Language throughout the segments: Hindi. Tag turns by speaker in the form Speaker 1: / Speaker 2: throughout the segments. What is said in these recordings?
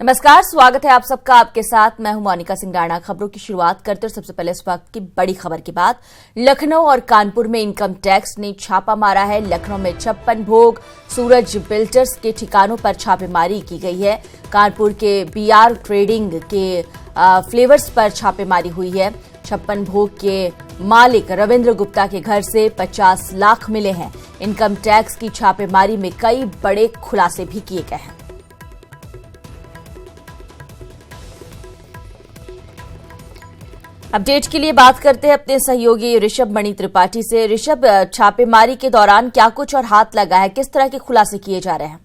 Speaker 1: नमस्कार, स्वागत है आप सबका। आपके साथ मैं हूं मोनिका सिंह राणा। खबरों की शुरुआत करते हैं सबसे पहले इस वक्त की बड़ी खबर के बाद। लखनऊ और कानपुर में इनकम टैक्स ने छापा मारा है। लखनऊ में 56 भोग सूरज बिल्डर्स के ठिकानों पर छापेमारी की गई है। कानपुर के बीआर ट्रेडिंग के फ्लेवर्स पर छापेमारी हुई है। 56 भोग के मालिक रविंद्र गुप्ता के घर से 50 लाख मिले हैं। इनकम टैक्स की छापेमारी में कई बड़े खुलासे भी किए गए हैं। अपडेट के लिए बात करते हैं अपने सहयोगी ऋषभ मणि त्रिपाठी से। ऋषभ, छापेमारी के दौरान क्या कुछ और हाथ लगा है, किस तरह के खुलासे किए जा रहे हैं?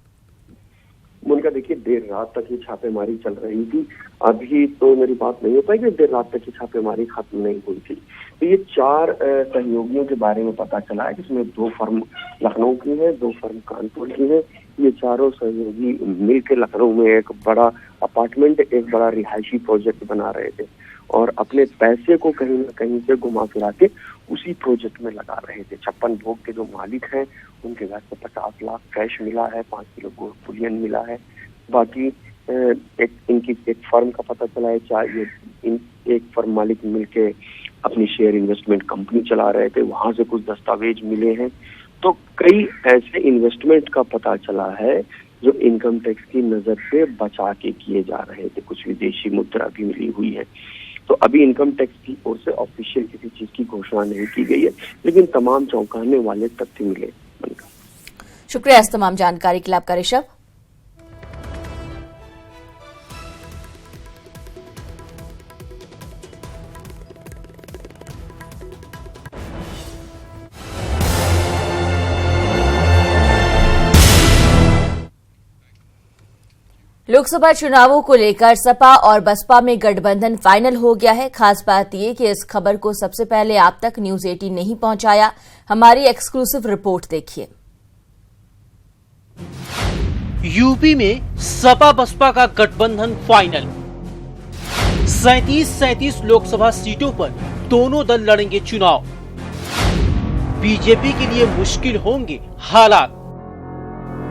Speaker 2: मुनका, देखिए, देर रात तक ही छापेमारी चल रही थी। अभी तो मेरी बात नहीं हो पाई कि देर रात तक ही छापेमारी खत्म नहीं हुई थी। तो ये 4 सहयोगियों के बारे में पता चला है, जिसमें 2 फर्म लखनऊ की है, 2 फर्म कानपुर की है। ये चारों सहयोगी मिलकर लखनऊ में एक बड़ा अपार्टमेंट, एक बड़ा रिहायशी प्रोजेक्ट बना रहे थे और अपने पैसे को कहीं न कहीं से घुमा फिरा के उसी प्रोजेक्ट में लगा रहे थे। 56 भोग के जो मालिक हैं उनके घर से 50 लाख कैश मिला है, 5 किलो गोल्ड बुलियन मिला है। बाकी इनकी एक फर्म का पता चला है। एक फर्म मालिक मिलके अपनी शेयर इन्वेस्टमेंट कंपनी चला रहे थे, वहां से कुछ दस्तावेज मिले हैं। तो कई ऐसे इन्वेस्टमेंट का पता चला है जो इनकम टैक्स की नजर से बचा के किए जा रहे थे। कुछ विदेशी मुद्रा भी मिली हुई है। तो अभी इनकम टैक्स की ओर से ऑफिशियल किसी चीज की घोषणा नहीं की गई है, लेकिन तमाम चौंकाने वाले तथ्य मिले।
Speaker 1: शुक्रिया इस तमाम जानकारी के लिए आपका ऋषभ। लोकसभा चुनावों को लेकर सपा और बसपा में गठबंधन फाइनल हो गया है। खास बात यह कि इस खबर को सबसे पहले आप तक न्यूज 18 नहीं पहुंचाया। हमारी एक्सक्लूसिव रिपोर्ट देखिए।
Speaker 3: यूपी में सपा बसपा का गठबंधन फाइनल। 37 लोकसभा सीटों पर दोनों दल लड़ेंगे चुनाव। बीजेपी के लिए मुश्किल होंगे हालात।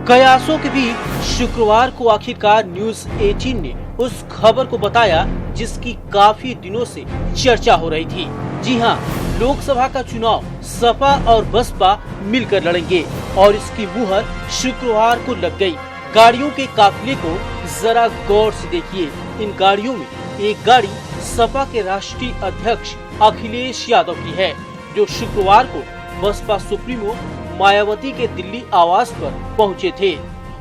Speaker 3: कयासों के बीच शुक्रवार को आखिरकार न्यूज 18 ने उस खबर को बताया जिसकी काफी दिनों से चर्चा हो रही थी। जी हां, लोकसभा का चुनाव सपा और बसपा मिलकर लड़ेंगे और इसकी मुहर शुक्रवार को लग गई। गाड़ियों के काफिले को जरा गौर से देखिए। इन गाड़ियों में एक गाड़ी सपा के राष्ट्रीय अध्यक्ष अखिलेश यादव की है, जो शुक्रवार को बसपा सुप्रीमो मायावती के दिल्ली आवास पर पहुंचे थे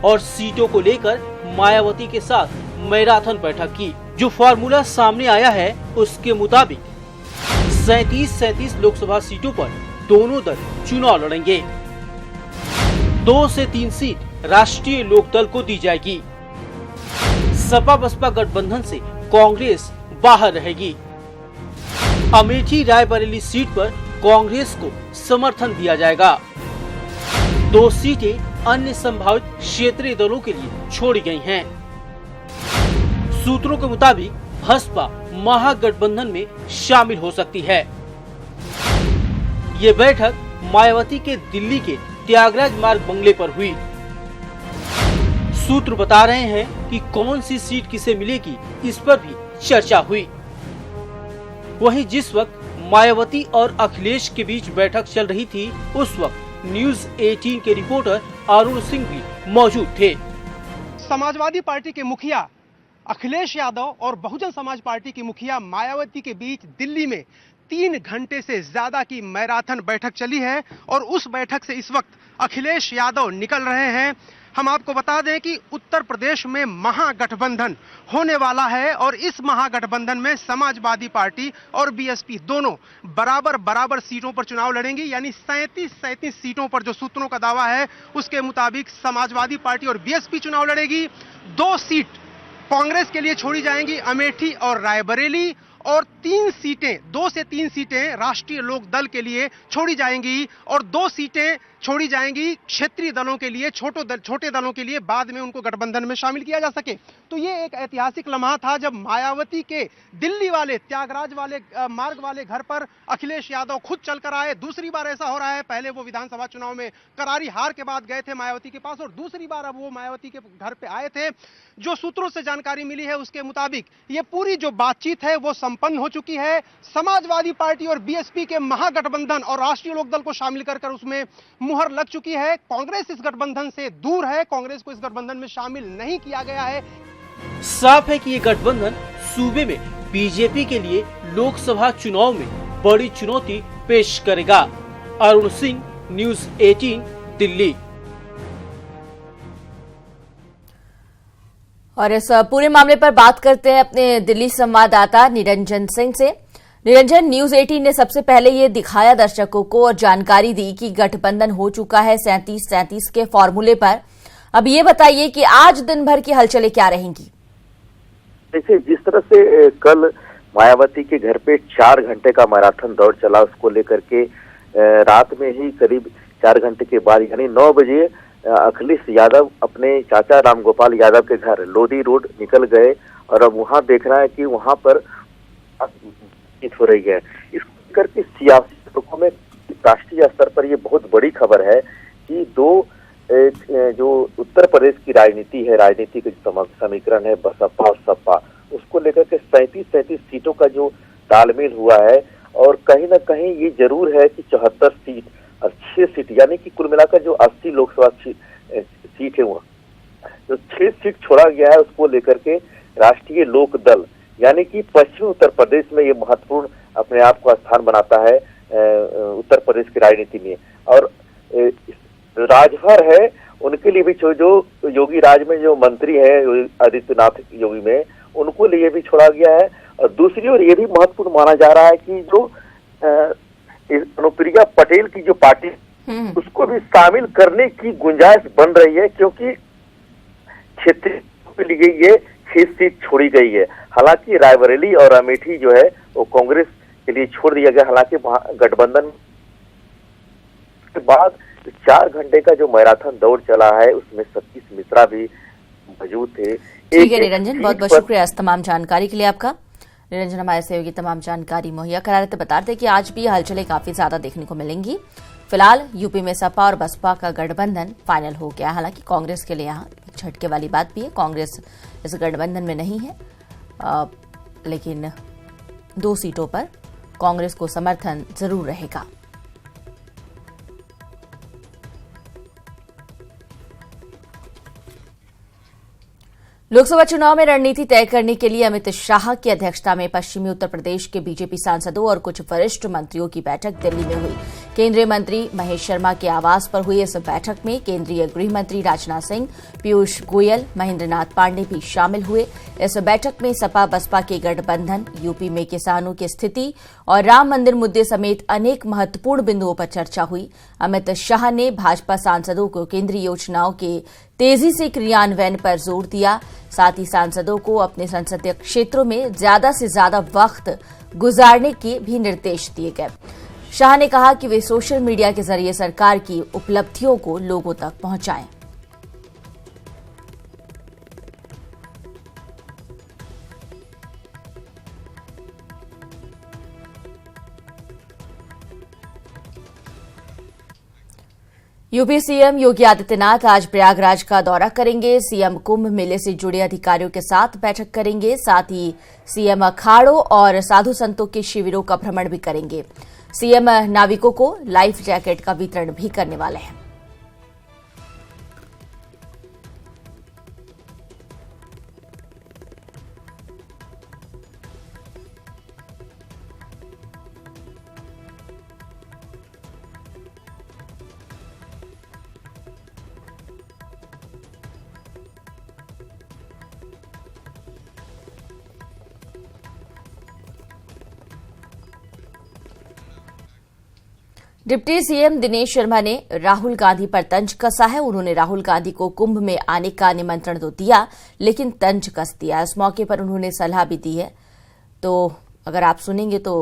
Speaker 3: और सीटों को लेकर मायावती के साथ मैराथन बैठक की। जो फार्मूला सामने आया है उसके मुताबिक 37 लोकसभा सीटों पर दोनों दल चुनाव लड़ेंगे। 2 से 3 सीट राष्ट्रीय लोकदल को दी जाएगी। सपा बसपा गठबंधन से कांग्रेस बाहर रहेगी। अमेठी रायबरेली सीट पर कांग्रेस को समर्थन दिया जाएगा। 2 सीटें अन्य संभावित क्षेत्रीय दलों के लिए छोड़ी गई हैं। सूत्रों के मुताबिक बसपा महागठबंधन में शामिल हो सकती है। ये बैठक मायावती के दिल्ली के त्यागराज मार्ग बंगले पर हुई। सूत्र बता रहे हैं कि कौन सी सीट किसे मिलेगी इस पर भी चर्चा हुई। वहीं जिस वक्त मायावती और अखिलेश के बीच बैठक चल रही थी उस वक्त न्यूज 18 के रिपोर्टर अरुण सिंह भी मौजूद थे।
Speaker 4: समाजवादी पार्टी के मुखिया अखिलेश यादव और बहुजन समाज पार्टी की मुखिया मायावती के बीच दिल्ली में 3 घंटे से ज्यादा की मैराथन बैठक चली है और उस बैठक से इस वक्त अखिलेश यादव निकल रहे हैं। हम आपको बता दें कि उत्तर प्रदेश में महागठबंधन होने वाला है और इस महागठबंधन में समाजवादी पार्टी और बीएसपी दोनों बराबर सीटों पर चुनाव लड़ेंगी। यानी 37 सीटों पर जो सूत्रों का दावा है उसके मुताबिक समाजवादी पार्टी और बीएसपी चुनाव लड़ेगी। 2 सीट कांग्रेस के लिए छोड़ी जाएंगी, अमेठी और रायबरेली, और 2 से 3 सीटें राष्ट्रीय लोक दल के लिए छोड़ी जाएंगी और 2 सीटें छोड़ी जाएंगी क्षेत्रीय दलों के लिए, छोटे दलों के लिए, बाद में उनको गठबंधन में शामिल किया जा सके। तो ये एक ऐतिहासिक लम्हा था जब मायावती के दिल्ली वाले त्यागराज वाले मार्ग वाले घर पर अखिलेश यादव खुद चलकर आए। दूसरी बार ऐसा हो रहा है, पहले वो विधानसभा चुनाव में करारी हार के बाद गए थे मायावती के पास, और दूसरी बार अब वो मायावती के घर पे आए थे। जो सूत्रों से जानकारी मिली है उसके मुताबिक ये पूरी जो बातचीत है वो संपन्न हो चुकी है। समाजवादी पार्टी और बीएसपी के महागठबंधन और राष्ट्रीय लोकदल को शामिल कर उसमें मुहर लग चुकी है। कांग्रेस इस गठबंधन से दूर है, कांग्रेस को इस गठबंधन में शामिल नहीं किया गया है।
Speaker 3: साफ है कि ये गठबंधन सूबे में बीजेपी के लिए लोकसभा चुनाव में बड़ी चुनौती पेश करेगा। अरुण सिंह, न्यूज़ 18, दिल्ली।
Speaker 1: और इस पूरे मामले पर बात करते हैं अपने दिल्ली संवाददाता निरंजन सिंह से। निरंजन, न्यूज़ 18 ने सबसे पहले ये दिखाया दर्शकों को और जानकारी दी कि गठबंधन हो चुका है 37-37 के फॉर्मूले पर। अब ये बताइए कि आज दिन भर की हलचलें क्या रहेंगी?
Speaker 5: देखिए, जिस तरह से कल मायावती के घर पे 4 घंटे का मैराथन दौड़ चला, उसको लेकर के रात में ही करीब 4 घंटे के बाद यानी 9 बजे अखिलेश यादव अपने चाचा रामगोपाल यादव के घर लोधी रोड निकल गए और अब वहां देखना है कि वहां पर हो रही है। इस करके सियासी लोगों में राष्ट्रीय स्तर पर यह बहुत बड़ी खबर है कि जो उत्तर प्रदेश की राजनीति है, राजनीति का समीकरण है बसपा और सपा, उसको लेकर के 37-37 सीटों का जो तालमेल हुआ है, और कहीं ना कहीं ये जरूर है कि 74 सीट और 6 सीट यानी कि कुल मिलाकर जो 80 लोकसभा सीट है, वहाँ जो 6 सीट छोड़ा गया है उसको लेकर के राष्ट्रीय लोक दल यानी कि पश्चिमी उत्तर प्रदेश में ये महत्वपूर्ण अपने आप को स्थान बनाता है उत्तर प्रदेश की राजनीति में। और राजभर है उनके लिए भी जो योगी राज में जो मंत्री है आदित्यनाथ योगी में, उनको लिए भी छोड़ा गया है। और दूसरी ओर ये भी महत्वपूर्ण माना जा रहा है कि जो अनुप्रिया पटेल की जो पार्टी उसको भी शामिल करने की गुंजाइश बन रही है, क्योंकि क्षेत्रीय के लिए ये 6 सीट छोड़ी गई है। हालांकि रायबरेली और अमेठी जो है वो कांग्रेस के लिए छोड़ दिया गया। हालांकि गठबंधन के बाद 4 घंटे का जो मैराथन दौड़ चला है उसमें सतीश मिश्रा भी मौजूद थे।
Speaker 1: ठीक है निरंजन, बहुत बहुत शुक्रिया इस तमाम जानकारी के लिए आपका। निरंजन हमारे सहयोगी तमाम जानकारी मुहैया करा रहे थे। बता रहे थे कि आज भी हलचलें काफी ज्यादा देखने को मिलेंगी। फिलहाल यूपी में सपा और बसपा का गठबंधन फाइनल हो गया। हालांकि कांग्रेस के लिए यहाँ झटके वाली बात भी है, कांग्रेस इस गठबंधन में नहीं है, लेकिन 2 सीटों पर कांग्रेस को समर्थन जरूर रहेगा। लोकसभा चुनाव में रणनीति तय करने के लिए अमित शाह की अध्यक्षता में पश्चिमी उत्तर प्रदेश के बीजेपी सांसदों और कुछ वरिष्ठ मंत्रियों की बैठक दिल्ली में हुई। केंद्रीय मंत्री महेश शर्मा के आवास पर हुई इस बैठक में केंद्रीय गृह मंत्री राजनाथ सिंह, पीयूष गोयल, महेंद्र नाथ पांडे भी शामिल हुए। इस बैठक में सपा बसपा के गठबंधन, यूपी में किसानों की स्थिति और राम मंदिर मुद्दे समेत अनेक महत्वपूर्ण बिंदुओं पर चर्चा हुई। अमित शाह ने भाजपा सांसदों को केंद्रीय योजनाओं के तेजी से क्रियान्वयन पर जोर दिया। साथ ही सांसदों को अपने संसदीय क्षेत्रों में ज्यादा से ज्यादा वक्त गुजारने के भी निर्देश दिए गए। शाह ने कहा कि वे सोशल मीडिया के जरिए सरकार की उपलब्धियों को लोगों तक पहुंचाएं। यूपी सीएम योगी आदित्यनाथ आज प्रयागराज का दौरा करेंगे। सीएम कुंभ मेले से जुड़े अधिकारियों के साथ बैठक करेंगे। साथ ही सीएम अखाड़ों और साधु संतों के शिविरों का भ्रमण भी करेंगे। सीएम नाविकों को लाइफ जैकेट का वितरण भी करने वाले हैं। डिप्टी सीएम दिनेश शर्मा ने राहुल गांधी पर तंज कसा है। उन्होंने राहुल गांधी को कुंभ में आने का निमंत्रण तो दिया, लेकिन तंज कस दिया। इस मौके पर उन्होंने सलाह भी दी है। तो अगर आप सुनेंगे तो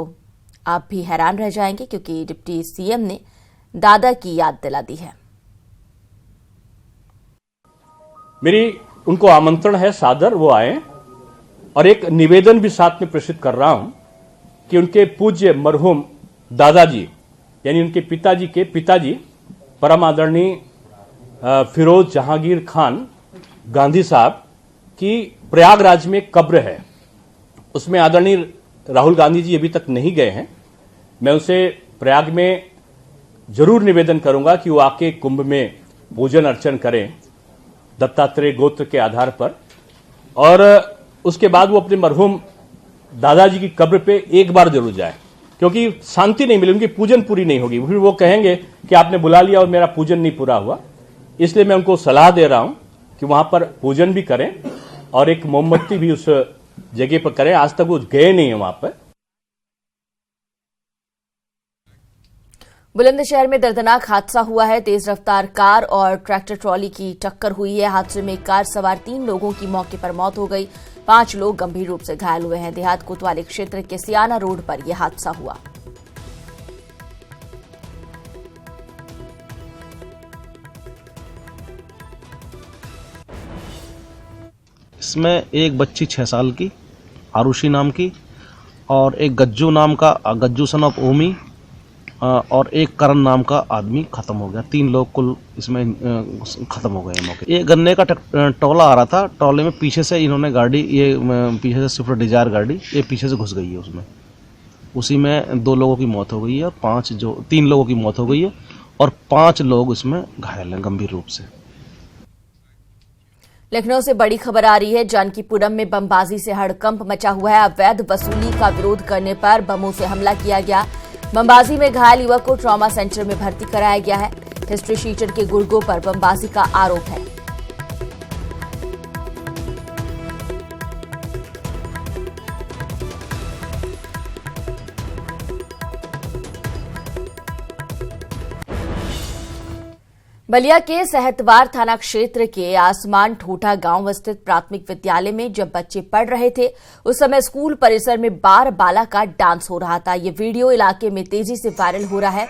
Speaker 1: आप भी हैरान रह जाएंगे, क्योंकि डिप्टी सीएम ने दादा की याद दिला दी है।
Speaker 6: मेरी उनको आमंत्रण है सादर, वो आए, और एक निवेदन भी साथ में प्रेषित कर रहा हूं कि उनके पूज्य मरहूम दादाजी यानी उनके पिताजी के पिताजी परम आदरणीय फिरोज जहांगीर खान गांधी साहब की प्रयागराज में कब्र है। उसमें आदरणीय राहुल गांधी जी अभी तक नहीं गए हैं। मैं उनसे प्रयाग में जरूर निवेदन करूंगा कि वो आके कुंभ में पूजन अर्चन करें दत्तात्रेय गोत्र के आधार पर, और उसके बाद वो अपने मरहूम दादाजी की कब्र पे एक बार जरूर जाए, क्योंकि शांति नहीं मिली, उनकी पूजन पूरी नहीं होगी। फिर वो कहेंगे कि आपने बुला लिया और मेरा पूजन नहीं पूरा हुआ। इसलिए मैं उनको सलाह दे रहा हूं कि वहां पर पूजन भी करें और एक मोमबत्ती भी उस जगह पर करें। आज तक वो गए नहीं है वहां पर।
Speaker 1: बुलंदशहर में दर्दनाक हादसा हुआ है। तेज रफ्तार कार और ट्रैक्टर ट्रॉली की टक्कर हुई है। हादसे में कार सवार 3 लोगों की मौके पर मौत हो गई। 5 लोग गंभीर रूप से घायल हुए हैं। देहात कोतवाली क्षेत्र के सियाना रोड पर यह हादसा हुआ।
Speaker 7: इसमें एक बच्ची 6 साल की आरुषि नाम की, और एक गज्जू सन ऑफ ओमी, और एक करण नाम का आदमी खत्म हो गया। 3 लोग कुल इसमें खत्म हो गए मौके। ये गन्ने का टोला आ रहा था, टोले में पीछे से इन्होंने गाड़ी, ये पीछे से स्विफ्ट डिजायर गाड़ी ये पीछे से घुस गई है उसमें। उसी में 2 लोगों की मौत हो गई है और 3 लोगों की मौत हो गई है और 5 लोग इसमें घायल हैं गंभीर रूप से।
Speaker 1: लखनऊ से बड़ी खबर आ रही है। जानकीपुरम में बमबाजी से हड़कंप मचा हुआ है। अवैध वसूली का विरोध करने पर बमों से हमला किया गया। बमबाजी में घायल युवक को ट्रॉमा सेंटर में भर्ती कराया गया है। हिस्ट्री शीटर के गुर्गों पर बमबाजी का आरोप है। बलिया के सहतवार थाना क्षेत्र के आसमान ठोठा गांव स्थित प्राथमिक विद्यालय में जब बच्चे पढ़ रहे थे, उस समय स्कूल परिसर में बार बाला का डांस हो रहा था। ये वीडियो इलाके में तेजी से वायरल हो रहा है।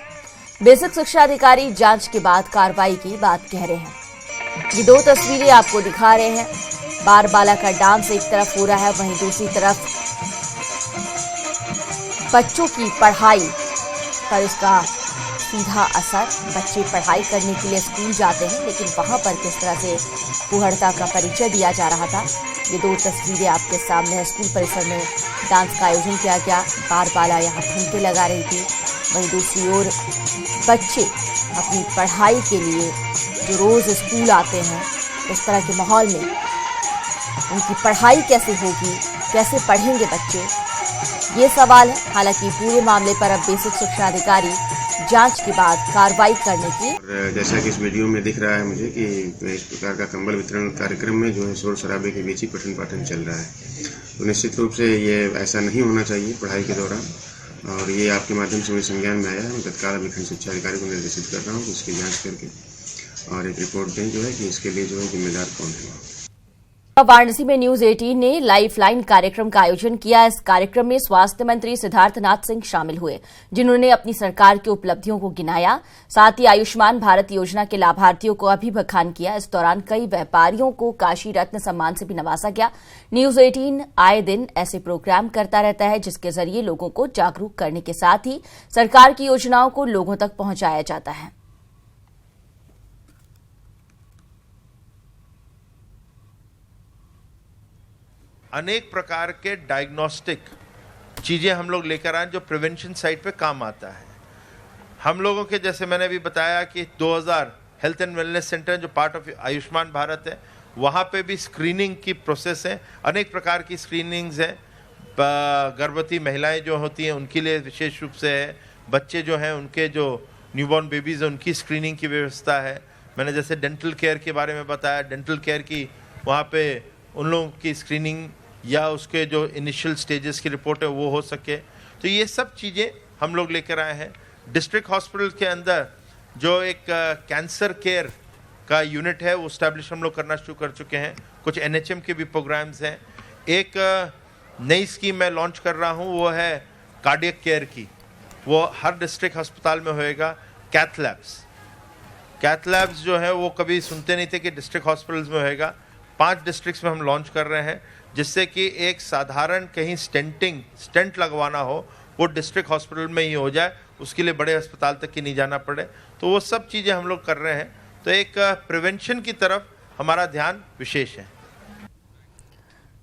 Speaker 1: बेसिक शिक्षा अधिकारी जांच के बाद कार्रवाई की बात कह रहे हैं। ये 2 तस्वीरें आपको दिखा रहे हैं। बार बाला का डांस एक तरफ हो रहा है, वहीं दूसरी तरफ बच्चों की पढ़ाई पर इसका सीधा असर। बच्चे पढ़ाई करने के लिए स्कूल जाते हैं, लेकिन वहां पर किस तरह से कुहड़ता का परिचय दिया जा रहा था। ये 2 तस्वीरें आपके सामने है। स्कूल परिसर में डांस का आयोजन किया गया। बार बाला यहाँ ठुमके लगा रही थी, वहीं दूसरी ओर बच्चे अपनी पढ़ाई के लिए जो रोज स्कूल आते हैं, इस तरह के माहौल में उनकी पढ़ाई कैसे होगी, कैसे पढ़ेंगे बच्चे, ये सवाल है। हालांकि पूरे मामले पर अब बेसिक शिक्षा अधिकारी जांच के बाद कार्रवाई करने की।
Speaker 8: जैसा कि इस वीडियो में दिख रहा है मुझे कि एक प्रकार का कंबल वितरण कार्यक्रम में जो है शोर शराबे के बीच ही पठन पाठन चल रहा है, तो निश्चित रूप से ये ऐसा नहीं होना चाहिए पढ़ाई के दौरान, और ये आपके माध्यम से मेरे संज्ञान में आया है। मैं तत्काल अभी खंड शिक्षा अधिकारी को निर्देशित कर रहा हूँ कि इसकी जाँच करके और एक रिपोर्ट दें जो है कि इसके लिए जो है जिम्मेदार कौन है।
Speaker 1: वाराणसी में न्यूज 18 ने लाइफलाइन कार्यक्रम का आयोजन किया। इस कार्यक्रम में स्वास्थ्य मंत्री सिद्धार्थनाथ सिंह शामिल हुए, जिन्होंने अपनी सरकार की उपलब्धियों को गिनाया। साथ ही आयुष्मान भारत योजना के लाभार्थियों को अभिभखान किया। इस दौरान कई व्यापारियों को काशी रत्न सम्मान से भी नवाजा गया। न्यूज 18 आए दिन ऐसे प्रोग्राम करता रहता है, जिसके जरिए लोगों को जागरूक करने के साथ ही सरकार की योजनाओं को लोगों तक पहुंचाया जाता है।
Speaker 9: अनेक प्रकार के डायग्नोस्टिक चीज़ें हम लोग लेकर आए जो प्रिवेंशन साइड पे काम आता है। हम लोगों के जैसे मैंने भी बताया कि 2000 हेल्थ एंड वेलनेस सेंटर जो पार्ट ऑफ आयुष्मान भारत है, वहाँ पे भी स्क्रीनिंग की प्रोसेस है। अनेक प्रकार की स्क्रीनिंग्स है। गर्भवती महिलाएं जो होती हैं उनके लिए विशेष रूप से है। बच्चे जो हैं उनके जो न्यूबॉर्न बेबीज़ हैं उनकी स्क्रीनिंग की व्यवस्था है। मैंने जैसे डेंटल केयर के बारे में बताया, डेंटल केयर की वहाँ पे उन लोगों की स्क्रीनिंग या उसके जो इनिशियल स्टेजेस की रिपोर्ट है वो हो सके, तो ये सब चीज़ें हम लोग लेकर आए हैं। डिस्ट्रिक्ट हॉस्पिटल के अंदर जो एक कैंसर केयर का यूनिट है वो स्टैब्लिश हम लोग करना शुरू कर चुके हैं। कुछ एनएचएम के भी प्रोग्राम्स हैं। एक नई स्कीम मैं लॉन्च कर रहा हूँ, वो है कार्डियक केयर की। वो हर डिस्ट्रिक्ट अस्पताल में होएगा। कैथ लैब्स जो है वो कभी सुनते नहीं थे कि डिस्ट्रिक्ट हॉस्पिटल्स में होएगा। 5 डिस्ट्रिक्ट्स में हम लॉन्च कर रहे हैं, जिससे कि एक साधारण कहीं स्टेंट लगवाना हो वो डिस्ट्रिक्ट हॉस्पिटल में ही हो जाए, उसके लिए बड़े अस्पताल तक की नहीं जाना पड़े। तो वो सब चीज़ें हम लोग कर रहे हैं। तो एक प्रिवेंशन की तरफ हमारा ध्यान विशेष है।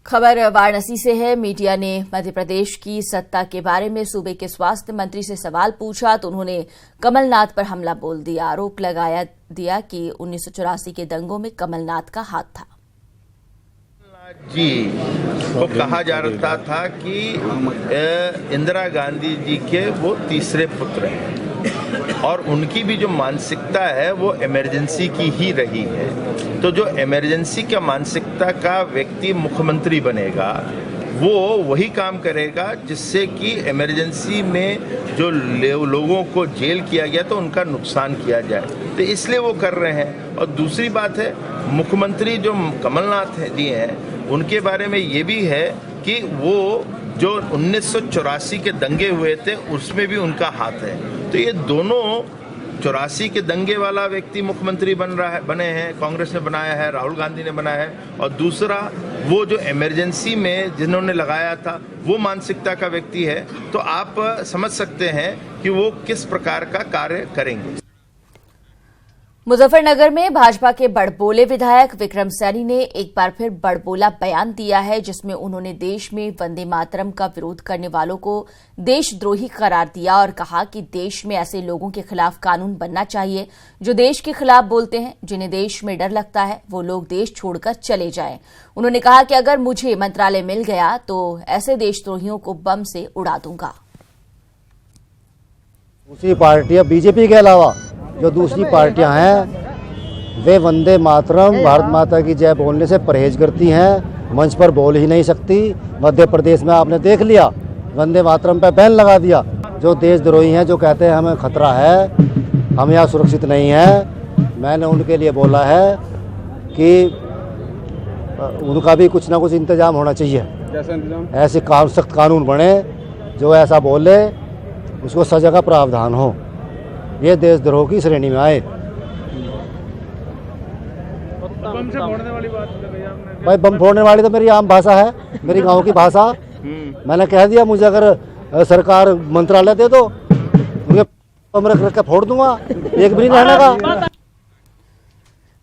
Speaker 1: खबर वाराणसी से है। मीडिया ने मध्य प्रदेश की सत्ता के बारे में सूबे के स्वास्थ्य मंत्री से सवाल पूछा तो उन्होंने कमलनाथ पर हमला बोल दिया। आरोप लगाया दिया कि 1984 के दंगों में कमलनाथ का हाथ था।
Speaker 9: जी वो कहा जा रहा था कि इंदिरा गांधी जी के वो तीसरे पुत्र हैं और उनकी भी जो मानसिकता है वो इमरजेंसी की ही रही है। तो जो इमरजेंसी का मानसिकता का व्यक्ति मुख्यमंत्री बनेगा वो वही काम करेगा जिससे कि इमरजेंसी में जो लोगों को जेल किया गया तो उनका नुकसान किया जाए, तो इसलिए वो कर रहे हैं। और दूसरी बात है, मुख्यमंत्री जो कमलनाथ जी हैं उनके बारे में ये भी है कि वो जो 1984 के दंगे हुए थे उसमें भी उनका हाथ है। तो ये दोनों 84 के दंगे वाला व्यक्ति मुख्यमंत्री बने हैं, कांग्रेस ने बनाया है, राहुल गांधी ने बनाया है, और दूसरा वो जो इमरजेंसी में जिन्होंने लगाया था वो मानसिकता का व्यक्ति है। तो आप समझ सकते हैं कि वो किस प्रकार का कार्य करेंगे।
Speaker 1: मुजफ्फरनगर में भाजपा के बड़बोले विधायक विक्रम सैनी ने एक बार फिर बड़बोला बयान दिया है, जिसमें उन्होंने देश में वंदे मातरम का विरोध करने वालों को देशद्रोही करार दिया और कहा कि देश में ऐसे लोगों के खिलाफ कानून बनना चाहिए जो देश के खिलाफ बोलते हैं। जिन्हें देश में डर लगता है वो लोग देश छोड़कर चले जाएं। उन्होंने कहा कि अगर मुझे मंत्रालय मिल गया तो ऐसे देशद्रोहियों को बम से उड़ा दूंगा।
Speaker 10: दूसरी पार्टियां बीजेपी के अलावा जो दूसरी पार्टियां हैं वे वंदे मातरम भारत माता की जय बोलने से परहेज करती हैं, मंच पर बोल ही नहीं सकती। मध्य प्रदेश में आपने देख लिया, वंदे मातरम पे बैन लगा दिया। जो देशद्रोही हैं, जो कहते हैं हमें खतरा है, हम यहाँ सुरक्षित नहीं हैं, मैंने उनके लिए बोला है कि उनका भी कुछ ना कुछ इंतजाम होना चाहिए। कैसा इंतजाम? ऐसे सख्त कानून बने, जो ऐसा बोले उसको सजा का प्रावधान हो, ये देशद्रोह की श्रेणी में आए। बम से फोड़ने वाली बात भाई, बम फोड़ने वाली तो मेरी आम भाषा है, मेरी गांव की भाषा। मैंने कह दिया मुझे अगर सरकार मंत्रालय दे दो उनके बम रख के फोड़ दूंगा, एक भी नहीं रहने का।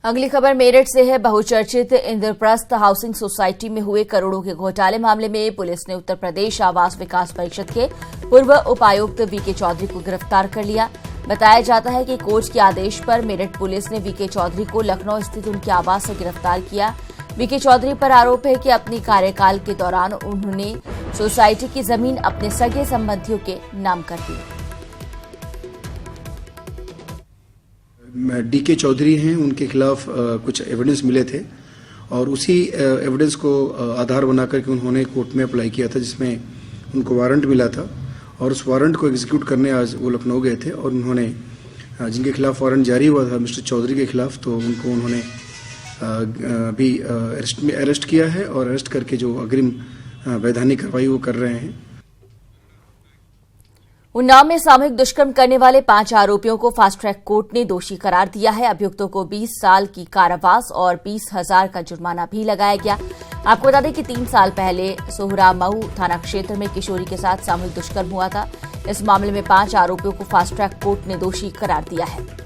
Speaker 1: अगली खबर मेरठ से है। बहुचर्चित इंद्रप्रस्थ हाउसिंग सोसाइटी में हुए करोड़ों के घोटाले मामले में पुलिस ने उत्तर प्रदेश आवास विकास परिषद के पूर्व उपायुक्त वीके चौधरी को गिरफ्तार कर लिया। बताया जाता है कि कोर्ट के आदेश पर मेरठ पुलिस ने वीके चौधरी को लखनऊ स्थित उनके आवास से गिरफ्तार किया। वीके चौधरी पर आरोप है कि अपने कार्यकाल के दौरान उन्होंने सोसाइटी की जमीन अपने सगे संबंधियों के नाम कर दी।
Speaker 11: डीके चौधरी हैं, उनके खिलाफ कुछ एविडेंस मिले थे और उसी एविडेंस को आधार बना करके उन्होंने कोर्ट में अप्लाई किया था, जिसमें उनको वारंट मिला था और उस वारंट को एग्जीक्यूट करने आज वो लखनऊ गए थे और उन्होंने जिनके खिलाफ वारंट जारी हुआ था मिस्टर चौधरी के खिलाफ, तो उनको उन्होंने भी अरेस्ट किया है और अरेस्ट करके जो अग्रिम वैधानिक कार्रवाई वो कर रहे हैं।
Speaker 1: उन्नाव में सामूहिक दुष्कर्म करने वाले 5 आरोपियों को फास्ट ट्रैक कोर्ट ने दोषी करार दिया है। अभियुक्तों को 20 साल की कारावास और 20,000 का जुर्माना भी लगाया गया। आपको बता दें कि 3 साल पहले सोहरामऊ थाना क्षेत्र में किशोरी के साथ सामूहिक दुष्कर्म हुआ था। इस मामले में 5 आरोपियों को फास्ट ट्रैक कोर्ट ने दोषी करार दिया है।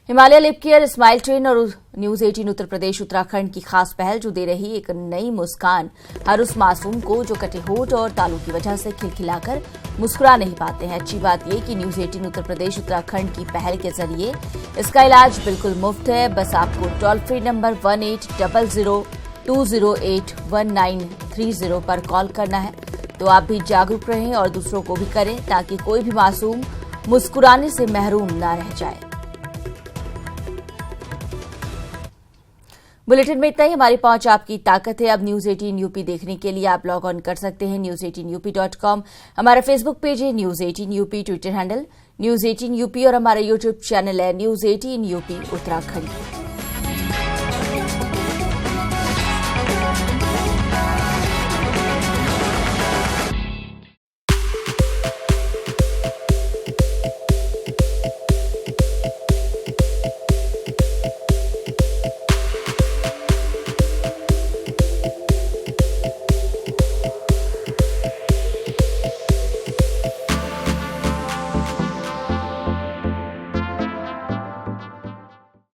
Speaker 1: Himalaya lip care, smile train और न्यूज 18 उत्तर प्रदेश उत्तराखंड की खास पहल जो दे रही एक नई मुस्कान हर उस मासूम को जो कटे होठ और तालू की वजह से खिलखिलाकर मुस्कुरा नहीं पाते हैं। अच्छी बात यह कि न्यूज 18 उत्तर प्रदेश उत्तराखंड की पहल के जरिए इसका इलाज बिल्कुल मुफ्त है। बस आपको टोल फ्री नंबर 1800-208-1930 पर कॉल करना है। तो आप भी जागरूक रहें और दूसरों को भी करें ताकि कोई भी मासूम मुस्कुराने से महरूम न रह जाए। बुलेटिन में इतना ही। हमारी पहुंच आपकी ताकत है। अब न्यूज 18 यूपी देखने के लिए आप लॉग ऑन कर सकते हैं news18up.com। हमारा फेसबुक पेज है news 18 UP, Twitter handle news 18 UP और हमारा यूट्यूब चैनल है न्यूज 18 यूपी उत्तराखंड।